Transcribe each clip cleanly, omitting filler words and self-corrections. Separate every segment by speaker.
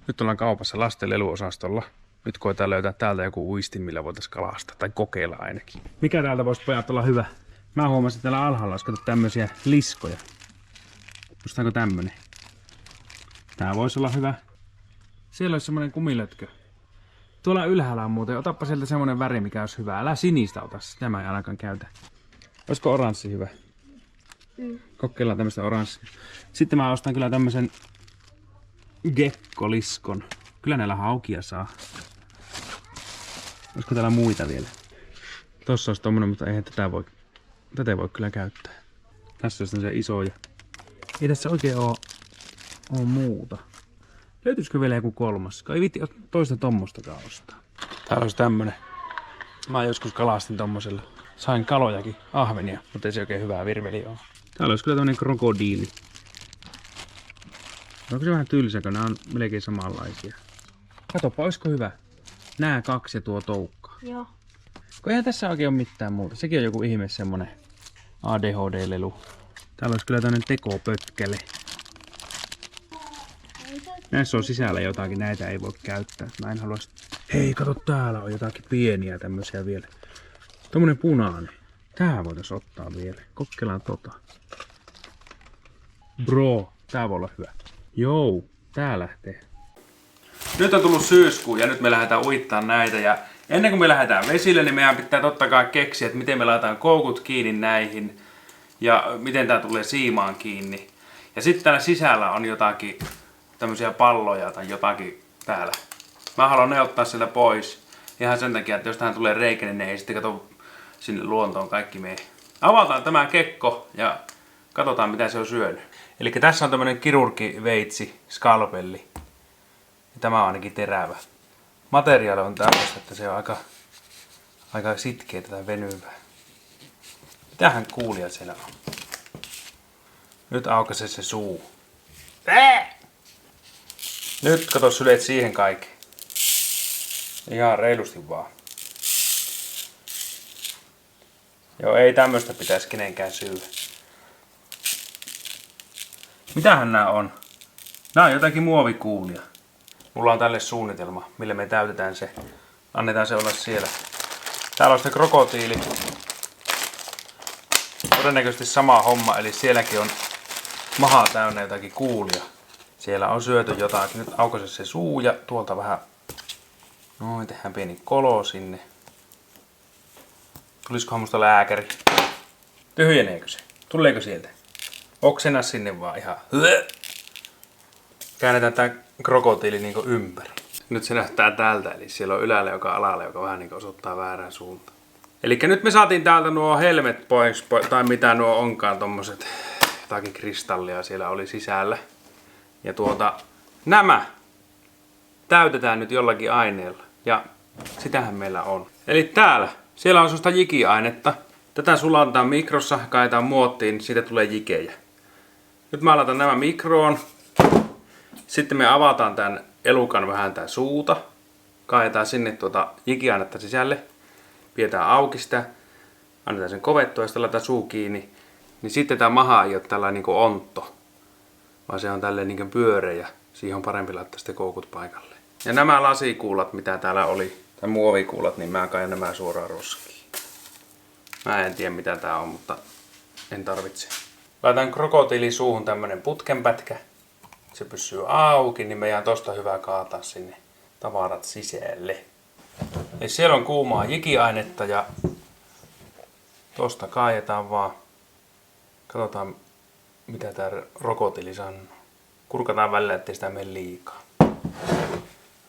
Speaker 1: Nyt ollaan kaupassa lasten leluosastolla. Nyt koetaan löytää täältä joku uistin, millä voitaisiin kalastaa. Tai kokeilla ainakin. Mikä täältä voisi pojat olla hyvä? Mä huomasin, että täällä alhaalla olisi tämmöisiä liskoja. Mustaanko tämmönen? Tää voisi olla hyvä. Siellä olisi semmonen kumilötkö. Tuolla ylhäällä on muuten. Otappa sieltä semmonen väri, mikä olisi hyvä. Älä sinistä ota, sitä mä en ainakaan käytä. Olisiko oranssi hyvä? Kokeillaan tämmöstä oranssia. Sitten mä ostan kyllä tämmösen gekkoliskon. Kyllä näillä haukia saa. Olisiko täällä muita vielä? Tossa olisi tommonen, mutta eihän tätä ei voi kyllä käyttää. Tässä on tämmöisiä isoja. Ei tässä oikein oo muuta. Löytyisikö vielä joku kolmas? Ei viitti toista tommostakaan ostaa. Täällä olisi tämmönen. Mä joskus kalastin tommosella. Sain kalojakin, ahvenia, mutta ei se oikein hyvää virveli oo. Täällä olisi kyllä tämmönen krokodiili. Onko se vähän tylsäkö? Nämä on melkein samanlaisia. Katoppa, olisiko hyvä? Nää kaksi ja tuo toukka.
Speaker 2: Joo.
Speaker 1: Kun eihän tässä oikein ole mitään muuta. Sekin on joku ihme semmonen ADHD-lelu. Täällä olisi kyllä tämmönen tekopökkele. Näissä on sisällä jotakin, näitä ei voi käyttää. Mä en halua... Hei, kato, täällä on jotakin pieniä tämmösiä vielä. Tommonen punainen. Tää voitais ottaa vielä. Kokeillaan tota. Bro, tää voi olla hyvä. Joo, tää lähtee. Nyt on tullut syyskuu ja nyt me lähdetään uittaa näitä. Ja ennen kuin me lähdetään vesille, niin meidän pitää totta kai keksiä, että miten me laitetaan koukut kiinni näihin. Ja miten tää tulee siimaan kiinni. Ja sitten täällä sisällä on jotakin tämmöisiä palloja tai jotakin täällä. Mä haluan ne ottaa sieltä pois. Ihan sen takia, että jos tähän tulee reikä, niin ne ei sitten kato sinne luontoon kaikki mene. Avataan tämä kekko ja katsotaan mitä se on syönyt. Eli tässä on tämmönen kirurgiveitsi, skalpelli. Ja tämä on ainakin terävä. Materiaali on tämmöistä, että se on aika sitkeä tätä venyvää. Mitähän kuulijat siellä on? Nyt aukaise se suu. Nyt kato, syleet siihen kaikki. Ihan reilusti vaan. Joo, ei tämmöstä pitäisi kenenkään syödä. Mitähän nää on? Nää on jotakin muovikuulia. Mulla on tälle suunnitelma, millä me täytetään se. Annetaan se olla siellä. Täällä on sitten krokotiili. Todennäköisesti sama homma, eli sielläkin on maha täynnä jotakin kuulia. Siellä on syöty jotakin. Nyt aukaise se suu ja tuolta vähän... Noin, tehdään pieni kolo sinne. Tulisikohan musta lääkäri? Tyhjeneekö se? Tuleeko sieltä? Oksena sinne vaan ihan. Käännetään tää krokotiili niinku ympäri. Nyt se näyttää tältä, eli siellä on ylällä joka alalla, joka vähän niinku osoittaa väärään suuntaan. Eli nyt me saatiin täältä nuo helmet pois, tai mitä nuo onkaan, tommoset jotakin kristallia siellä oli sisällä. Ja nämä täytetään nyt jollakin aineella. Ja sitähän meillä on. Eli täällä, siellä on sellaista jikiainetta. Tätä sulataan mikrossa, kaadetaan muottiin, niin siitä tulee jikejä. Nyt mä laitan nämä mikroon. Sitten me avataan tämän elukan vähän tää suuta. Kaadetaan sinne jikiainetta sisälle. Pidetään auki sitä. Annetaan sen kovettua ja sitten laitetaan suu kiinni. Niin sitten tää maha ei ole tällainen niinku ontto. Vaan se on tälleen niinku pyöreä. Siihen on parempi laittaa sitten koukut paikalle. Ja nämä lasikuulat, mitä täällä oli, tai muovikuulat, niin mä kainan nämä suoraan roskiin. Mä en tiedä mitä tää on, mutta en tarvitse. Laitan krokotiilin suuhun tämmönen putkenpätkä. Se pysyy auki, niin meidän tosta hyvä kaataa sinne tavarat sisälle. Eli siellä on kuumaa jikiainetta ja tosta kaajetaan vaan. Katsotaan mitä tää krokotiili sanoo. Kurkataan välillä, ettei sitä mene liikaa.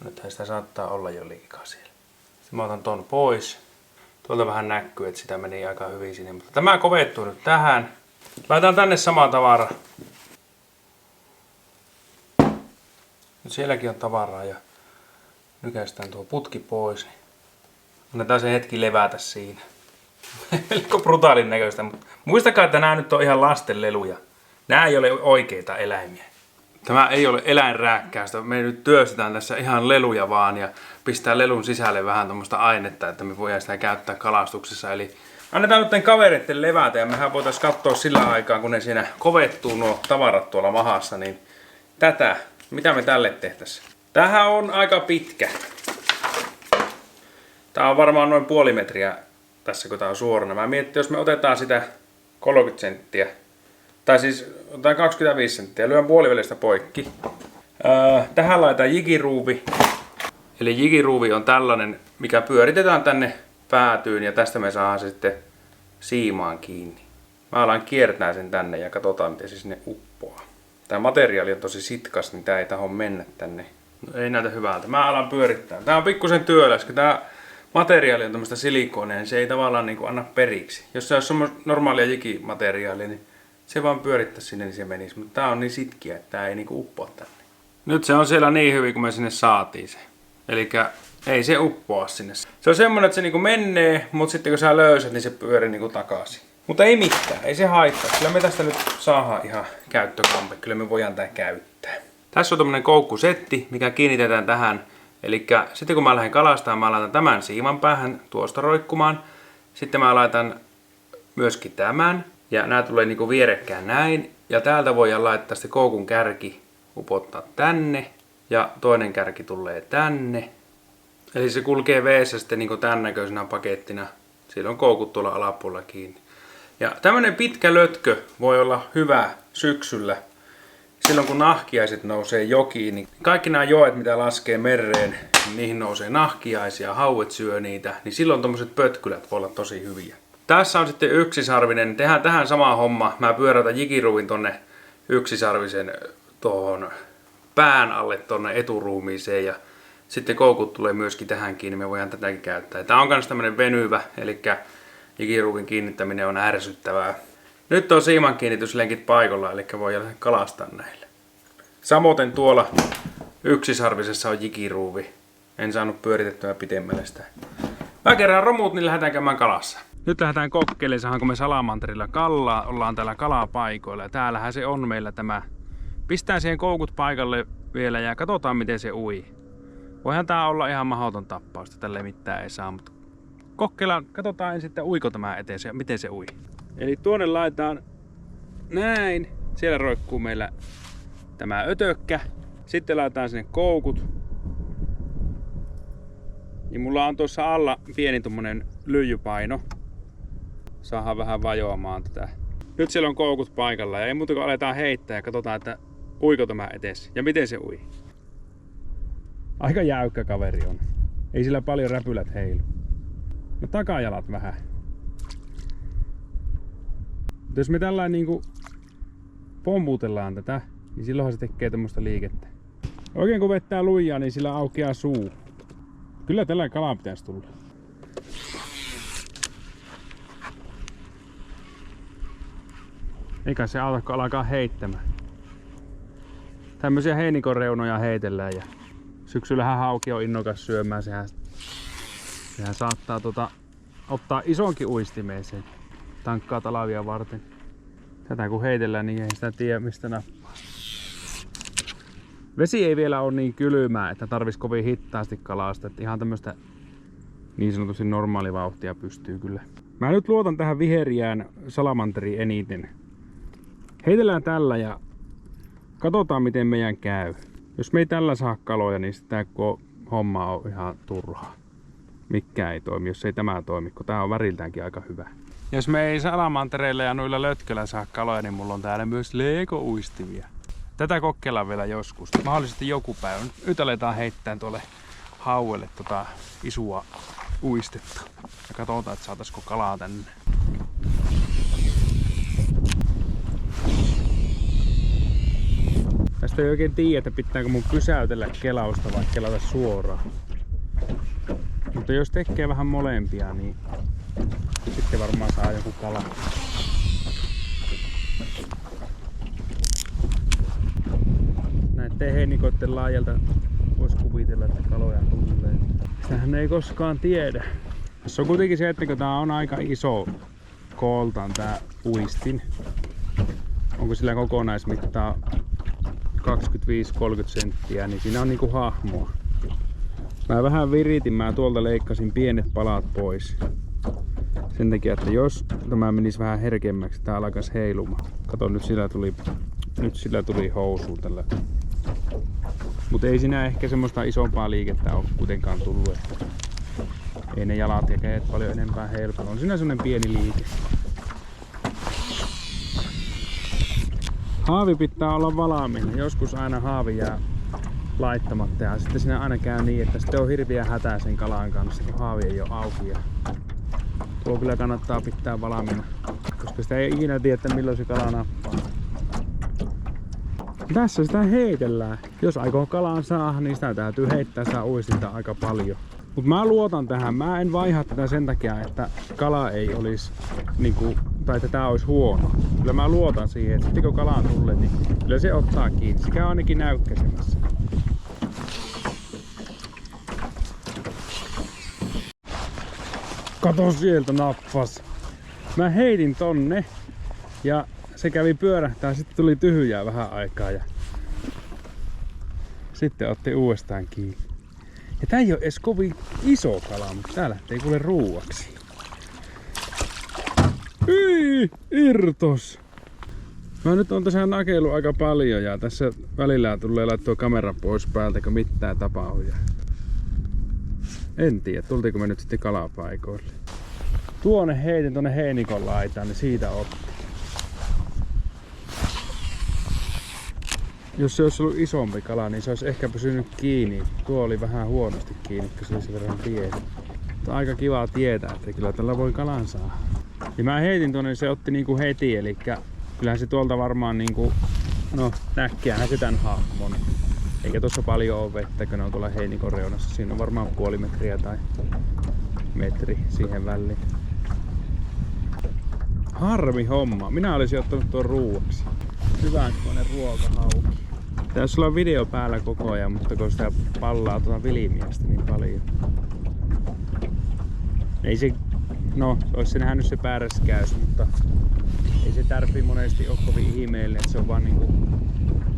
Speaker 1: Nythän sitä saattaa olla jo liikaa siellä. Sitten mä otan ton pois. Tuolta vähän näkyy, että sitä meni aika hyvin sinne. Mutta tämä kovettuu nyt tähän. Laitan tänne sama tavara. Nyt sielläkin on tavaraa ja nykäistään tuo putki pois. Annetaan se hetki levätä siinä. Melko brutaalin näköistä, mutta muistakaa, että nämä nyt on ihan lastenleluja. Nämä ei ole oikeita eläimiä. Tämä ei ole eläinrääkkäystä. Me nyt työstetään tässä ihan leluja vaan ja pistää lelun sisälle vähän tuommoista ainetta, että me voidaan sitä käyttää kalastuksessa. Eli annetaan nyt kavereiden levätä ja mehän voitaisiin katsoa sillä aikaa, kun ne siinä kovettuu nuo tavarat tuolla mahassa, niin mitä me tälle tehtäisiin? Tämähän on aika pitkä. Tää on varmaan noin puoli metriä tässä, kun tää on suorana. Mä mietin, jos me otetaan sitä 30 senttiä, tai siis otetaan 25 senttiä, lyön puolivälistä poikki. Tähän laitetaan jigiruuvi. Eli jigiruuvi on tällainen, mikä pyöritetään tänne päätyyn ja tästä me saadaan se sitten siimaan kiinni. Mä alan kiertää sen tänne ja katsotaan miten se sinne uppoaa. Tää materiaali on tosi sitkas, niin tää ei taho mennä tänne. No, ei näytä hyvältä. Mä alan pyörittää. Tää on pikkusen työläs, kun tää materiaali on tämmöistä silikonia, niin se ei tavallaan niin kuin anna periksi. Jos se olisi normaalia jigimateriaalia, niin se vaan pyörittää sinne, niin se menisi. Mutta tää on niin sitkiä, että tää ei niin kuin uppoa tänne. Nyt se on siellä niin hyvin, kun me sinne saatiin se. Elikkä ei se uppoa sinne. Se on semmonen, että se niinku menee, mutta sitten kun sä löysät, niin se pyörii niinku takaisin. Mutta ei mitään, ei se haittaa. Kyllä me tästä nyt saadaan ihan käyttökampe. Kyllä me voidaan tää käyttää. Tässä on tommonen koukkusetti, mikä kiinnitetään tähän. Elikkä sitten kun mä lähden kalastamaan, mä laitan tämän siiman päähän tuosta roikkumaan. Sitten mä laitan myöskin tämän. Ja nää tulee niinku vierekkään näin. Ja täältä voidaan laittaa sitten koukun kärki upottaa tänne. Ja toinen kärki tulee tänne. Eli se kulkee veessä sitten niin tämän näköisenä pakettina. Siellä on koukut tuolla alapuolella kiinni. Ja tämmönen pitkä lötkö voi olla hyvä syksyllä. Silloin kun nahkiaiset nousee jokiin, niin kaikki nämä joet mitä laskee mereen, niin niihin nousee nahkiaisia, hauet syö niitä. Niin silloin tommoset pötkylät voi olla tosi hyviä. Tässä on sitten yksisarvinen. Tehdään tähän sama homma. Mä pyörätän jigiruuvin tonne yksisarvisen tuohon pään alle tonne eturuumiiseen ja sitten koukut tulee myöskin tähän kiinni, me voidaan tätäkin käyttää. Tää on myös tämmönen venyvä, eli jigiruuvin kiinnittäminen on ärsyttävää. Nyt on siiman kiinnityslenkit paikalla, eli voidaan kalastaa näillä. Samoin tuolla yksisarvisessa on jigiruuvi. En saanut pyöritettyä pitemmälle sitä. Mä kerään romut, niin lähdetään käymään kalassa. Nyt lähdetään kokkeilemaan, saanko me salamanterilla kalaa. Ollaan täällä kalapaikoilla ja täällähän se on meillä tämä. Pistään siihen koukut paikalle vielä ja katsotaan miten se ui. Voihan tää olla ihan mahdoton tappausta, tälle mitään ei saa, mutta kokeillaan, katsotaan ensin, että uiko tämä eteen ja miten se ui. Eli tuonne laitetaan näin, siellä roikkuu meillä tämä ötökkä. Sitten laitetaan sinne koukut. Ja mulla on tuossa alla pieni tommonen lyijypaino. Saadaan vähän vajoamaan tätä. Nyt siellä on koukut paikalla ja ei muuta kuin aletaan heittää ja katsotaan, että uiko tämä etes ja miten se ui. Aika jäykkä kaveri on. Ei sillä paljon räpylät heilu. No takajalat vähän. Mutta jos me tällainen niinku pomputellaan tätä, niin silloinhan se tekee tämmöistä liikettä. Oikein kun vettää lujaa, niin sillä aukeaa suu. Kyllä tällä kalaa pitäisi tulla. Eikä se auta, kun alkaa heittämään. Tämmöisiä heinikon reunoja heitellään ja syksyllähän hauki on innokas syömään. Sehän saattaa ottaa isonkin uistimeeseen tankkaa talavia varten. Tätä kun heitellään, niin ei sitä tiedä mistä nappaa. Vesi ei vielä ole niin kylmää, että tarvitsisi kovin hitaasti kalastaa. Että ihan tämmöistä niin sanotusti normaalivauhtia pystyy kyllä. Mä nyt luotan tähän viheriään salamanteriin eniten. Heitellään tällä ja katsotaan miten meidän käy. Jos me ei tällä saa kaloja, niin sitä homma on ihan turhaa. Mikään ei toimi, jos ei tämä toimi, kun tää on väriltäänkin aika hyvä. Jos me ei salamantereilla ja noilla lötköillä saa kaloja, niin mulla on täällä myös Lego-uistimia. Tätä kokeillaan vielä joskus. Mahdollisesti joku päivä. Nyt aletaan heittää tuolle hauelle isua uistetta. Ja katsotaan, että saataisiko kalaa tänne. Tästä ei oikein tiedä, että pitääkö mun pysäytellä kelausta vai kelata suoraan. Mutta jos tekee vähän molempia, niin sitten varmaan saa joku kala. Näitten heinikoitten laajalta voisi kuvitella, että kaloja tulee. Sitähän ei koskaan tiedä. Tässä on kuitenkin se, että kun tää on aika iso kooltaan tää uistin. Onko sillä kokonaismittaa 25-30 senttiä, niin siinä on niinku hahmoa. Mä vähän viritin, mä tuolta leikkasin pienet palat pois. Sen takia, että jos tämä menisi vähän herkemmäksi, tää alkaisi heilumaan. Kato, nyt sillä tuli housuun tällä. Mutta ei siinä ehkä semmoista isompaa liikettä ole kuitenkaan tullut. Että ei ne jalat ja kädet paljon enempää heilukaan. On siinä semmonen pieni liike. Haavi pitää olla valmiina. Joskus aina haavi jää laittamatta ja sitten siinä aina käy niin, että sitten on hirviä hätää sen kalan kanssa, kun haavi ei ole auki. Ja tuo kyllä kannattaa pitää valmiina, koska sitä ei ikinä tiedä, että milloin se kala nappaa. Tässä sitä heitellään. Jos aikoo kalaan saada, niin sitä täytyy heittää sitä uistinta aika paljon. Mutta mä luotan tähän. Mä en vaiha tätä sen takia, että kala ei olisi niinku, tai että tää olisi huono. Kyllä mä luotan siihen, että sitten kun kalaan tulee, niin kyllä se ottaa kiinni. Se käy ainakin näykkäsemässä. Kato, sieltä nappas. Mä heitin tonne ja se kävi pyörähtää, sitten tuli tyhjää vähän aikaa ja sitten otti uudestaan kiinni. Ja tää ei oo edes kovin iso kala, mutta tää lähtee kuule ruuaksi. Irtos! Mä nyt on tässä nakeillut aika paljon ja tässä välillä tulee laittua kamera pois päältä, kun mitään tapahtuu. En tiedä, tultiinko me nyt sitten kalapaikoille. Tuonne heitin tonne heinikon laitaan, niin siitä otti. Jos se olisi ollut isompi kala, niin se olisi ehkä pysynyt kiinni. Tuo oli vähän huonosti kiinni, kun se oli sen verran pieni. Mutta aika kiva tietää, että kyllä tällä voi kalan saada. Ja mä heitin tuonne, niin se otti niinku heti, eli kyllähän se tuolta varmaan niinku, no näkkiähän se tän hahmon. Eikä tossa paljon ole vettä, kun ne on tuolla heinikon reunassa. Siinä on varmaan puoli metriä tai metri siihen väliin. Harmi homma. Minä olisin ottanut tuon ruuaksi. Hyvänkoinen ruokahauki. Tässä on video päällä koko ajan, mutta kun sitä pallaa tuota vilimiestä niin paljon. Ei se, no, olisi se nähnyt se pääräskäys, mutta ei se tärpi monesti ole kovin ihmeellinen, että se on vaan niinku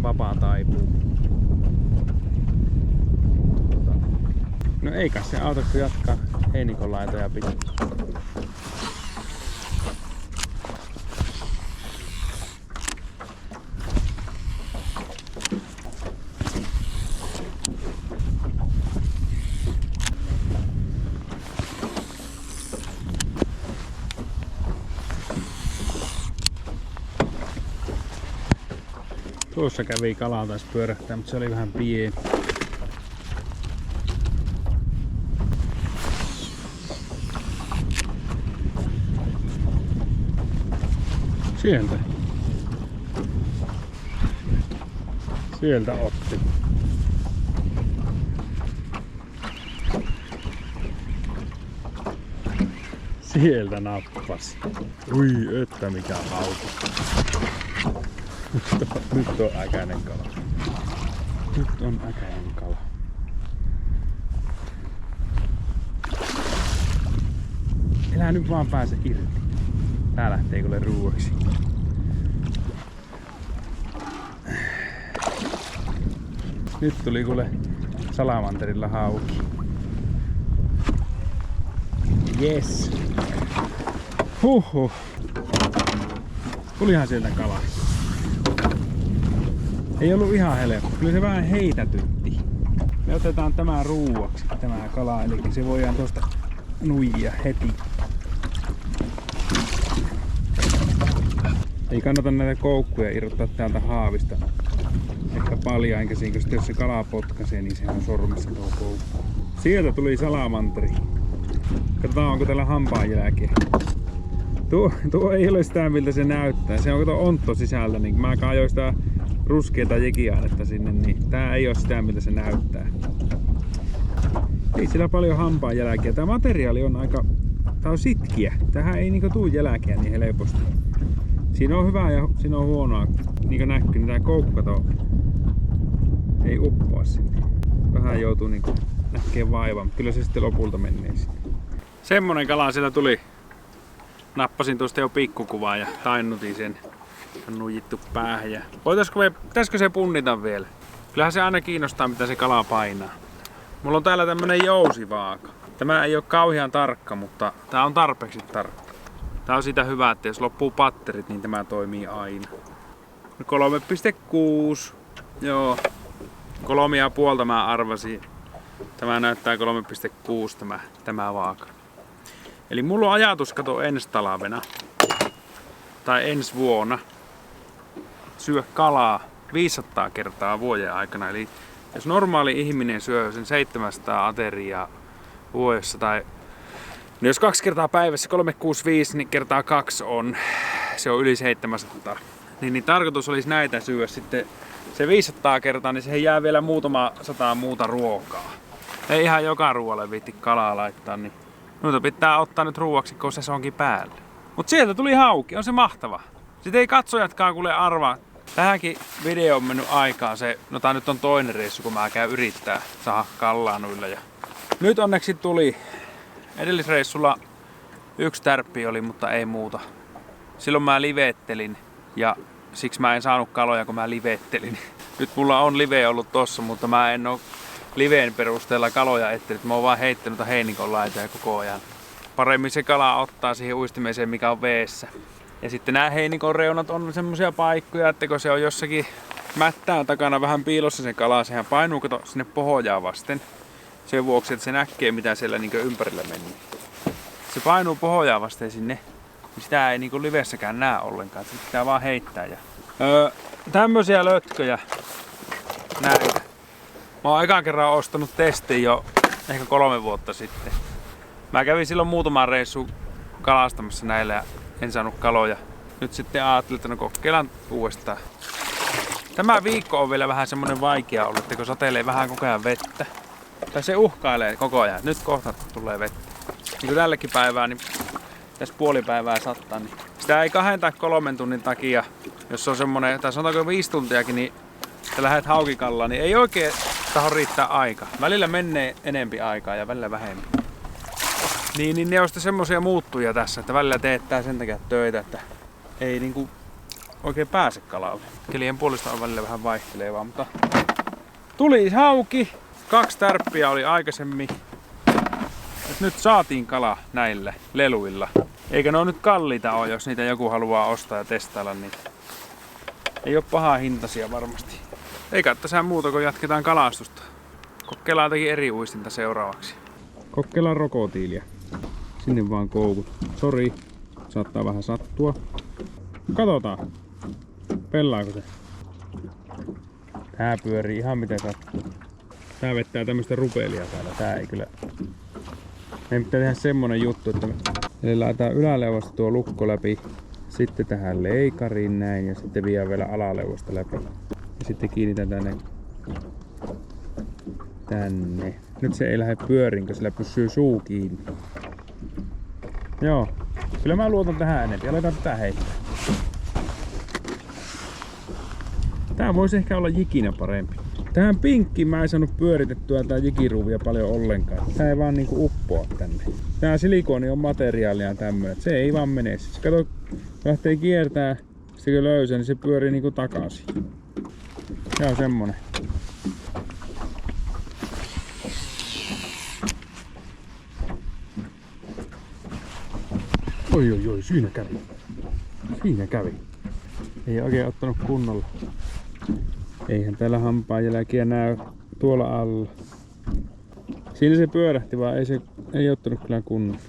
Speaker 1: vapaa taipuu. No eikä se auta, kun jatkaa heinikon laitoja pitää. Tuossa kävi kalaa taas pyörähtää, mutta se oli vähän pieni. Sieltä. Sieltä otti. Sieltä nappas. Ui, että mikä hauki. Nyt on äkäinen kala. Nyt on äkäinen kala. Elää nyt vaan pääse irti. Tää lähtee kuule ruuaksi. Nyt tuli kuule salamanterilla hauki. Yes. Huhhuh. Tulihan sieltä kala. Ei ollut ihan helppo. Kyllä se vähän heitätytti. Me otetaan tämä ruuaksi, tämä kala. Eli se voidaan tuosta nuijia heti. Ei kannata näitä koukkuja irrottaa täältä haavista. Ehkä paljain käsin, koska jos se kala potkaisee, niin sehän on sormessa tuo koukku. Sieltä tuli salamanteri. Katsotaan, onko täällä hampaan jälkeen. Tuo ei ole sitä, miltä se näyttää. Se on kato ontto sisällä, niin mä kaajoin sitä ruskeata jekiainetta sinne, niin tää ei ole sitä, miltä se näyttää. Ei sillä paljon hampaan jälkeä. Tää materiaali on aika... Tää on sitkiä. Tähän ei niinku tuu jälkeä niin helposti. Siinä on hyvää ja siinä on huonoa. Niin kuin näkyy, niin tää koukku kato ei uppoa sinne. Vähän joutuu niinku näkee vaivaa, mutta kyllä se sitten lopulta menee sinne. Semmonen kala siellä tuli. Nappasin tuosta jo pikkukuvaa ja tainnutin sen. On nuijittu päähän. Ja pitäisikö se punnita vielä? Kyllähän se aina kiinnostaa, mitä se kala painaa. Mulla on täällä tämmönen jousivaaka. Tämä ei ole kauhean tarkka, mutta tää on tarpeeksi tarkka. Tää on siitä hyvä, että jos loppuu patterit, niin tämä toimii aina. 3,6. Joo. 3,5 mä arvasin. Tämä näyttää 3,6 tämä vaaka. Eli mulla on ajatus, kato ensi talvena tai ensi vuonna syö kalaa 500 kertaa vuoden aikana. Eli jos normaali ihminen syö sen 700 ateriaa vuodessa tai no jos 2 kertaa päivässä 365 niin kertaa 2 se on yli 700. Niin tarkoitus olisi näitä syödä sitten se 500 kertaa, niin siihen jää vielä muutama 100 muuta ruokaa. Ei ihan joka ruoalle viitti kalaa laittaa, niin noita pitää ottaa nyt ruuaksi, kun se onkin päällä. Mut sieltä tuli hauki, on se mahtava. Sitten ei katsojatkaan kuule arvaa. Tähänkin video on mennyt aikaa se, no tää nyt on toinen reissu, kun mä käyn yrittää saada kallaa noilla. Ja nyt onneksi tuli. Edellisreissulla 1 tärppi oli, mutta ei muuta. Silloin mä liveettelin ja siksi mä en saanut kaloja, kun mä liveettelin. Nyt mulla on live ollut tossa, mutta mä en oo liveen perusteella kaloja ettelit. Mä oon vaan heittänyt heinikon laitoja koko ajan. Paremmin se kala ottaa siihen uistimeeseen, mikä on veessä. Ja sitten nämä heinikon reunat on semmosia paikkoja, että kun se on jossakin mättään takana vähän piilossa se kala, sehän painuu kato sinne pohjaa vasten. Sen vuoksi, että se näkee mitä siellä niin ympärillä menee. Se painuu pohjaa vasten sinne, niin sitä ei niin livessäkään näe ollenkaan. Se pitää vaan heittää. Ja tämmösiä lötköjä näitä. Mä oon ekan kerran ostanut testin jo ehkä 3 vuotta sitten. Mä kävin silloin muutaman reissun kalastamassa näillä ja en saanut kaloja. Nyt sitten ajattelin, että no kokeillaan uudestaan. Tämä viikko on vielä vähän semmonen vaikea ollut, että kun satelee vähän koko ajan vettä. Tai se uhkailee koko ajan. Nyt kohta tulee vettä. Niin kuin tällekin päivää, niin tässä puolipäivää sattaa. Niin sitä ei 2 tai 3 tunnin takia, jos on semmonen, tai sanotaanko 5 tuntiakin, niin sä lähdet haukikallaan, niin ei oikein taho riittää aika. Välillä menee enempi aikaa ja välillä vähemmän. Niin ne on sitten semmosia muuttuja tässä, että välillä teettää sen takia töitä, että ei niinku oikein pääse kalalle. Kelien puolesta on välillä vähän vaihtelevaa, mutta tuli hauki. 2 tärppiä oli aikaisemmin. Nyt saatiin kala näillä leluilla. Eikä ne ole nyt kalliita ole, jos niitä joku haluaa ostaa ja testailla, niin ei ole pahaa hintaisia varmasti. Eikä tässä muuta, kun jatketaan kalastusta. Kokeillaan jotakin eri uistinta seuraavaksi. Kokeillaan rokotiilia. Sinne vaan koukut. Sori, saattaa vähän sattua. Katsotaan. Pellaako se? Tää pyörii ihan miten sattuu. Tää vettää tämmöstä rupelia täällä. Tää ei kyllä. Meidän pitää tehdä semmonen juttu, että eli laitetaan yläleuasta tuo lukko läpi. Sitten tähän leikariin näin ja sitten vielä alaleuasta läpi. Ja sitten kiinnitetään tänne. Nyt se ei lähde pyöriin, kun sillä pysyy suu kiinni. Joo. Kyllä mä luotan tähän enemmän. Aletaan tätä heittää. Tää voisi ehkä olla jikinä parempi. Tähän pinkkiin mä en saanut pyöritettyä tää jikiruuvia paljon ollenkaan. Tää ei vaan niinku uppoa tänne. Tää silikoni on materiaalia tämmönen. Se ei vaan mene. Siis kato, lähtee kiertää. Sitten kun löysää, niin se pyörii niinku takaisin. Tää on semmonen. Oi, siinä kävi. Siinä kävi. Ei oikein ottanut kunnolla. Eihän täällä hampaanjälkiä näy tuolla alla. Siinä se pyörähti vaan, ei ottanut kyllä kunnolla.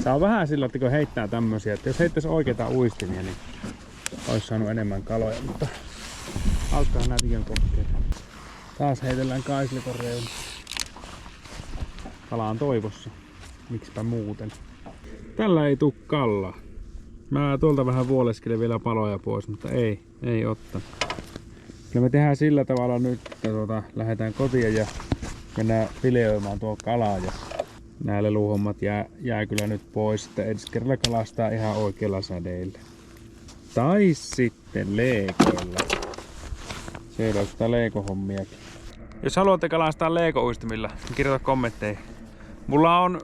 Speaker 1: Tää on vähän sillä, että kun heittää tämmösiä, että jos heittäisi oikeita uistimia, niin olisi saanut enemmän kaloja, mutta alkaa nätikin kokeilla. Taas heitellään kaislikon reuna. Kala on toivossa. Miksipä muuten. Tällä ei tuu kallaa. Mä tuolta vähän vuoleskelin vielä paloja pois, mutta ei ottanut. Kyllä me tehdään sillä tavalla nyt, että lähdetään kotiin ja mennään fileoimaan tuo kalaa. Ja nää leluhommat jää kyllä nyt pois, että ensi kerralla kalastaa ihan oikealla sädeillä. Tai sitten leekoilla. Siellä on sitä leekohommiakin. Jos haluatte kalastaa leeko-uistimilla, niin kirjoita kommentteihin. Mulla on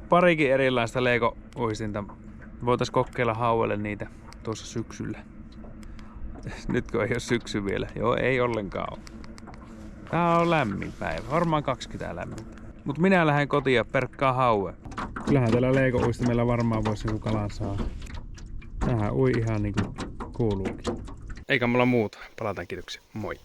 Speaker 1: parikin erilaista leeko-uistinta. Voitais kokeilla hauelle niitä tuossa syksyllä. Nytkö ei ole syksy vielä? Joo, ei ollenkaan ole. Tää on lämmin päivä. Varmaan 20 lämmintä. Mut minä lähden kotiin ja perkkaan haue. Kyllähän tällä leeko-uistimella varmaan voisi joku kalan saada. Tähän ui ihan niinku kuuluukin. Eikä mulla muuta. Palataan, kiitoksia. Moi.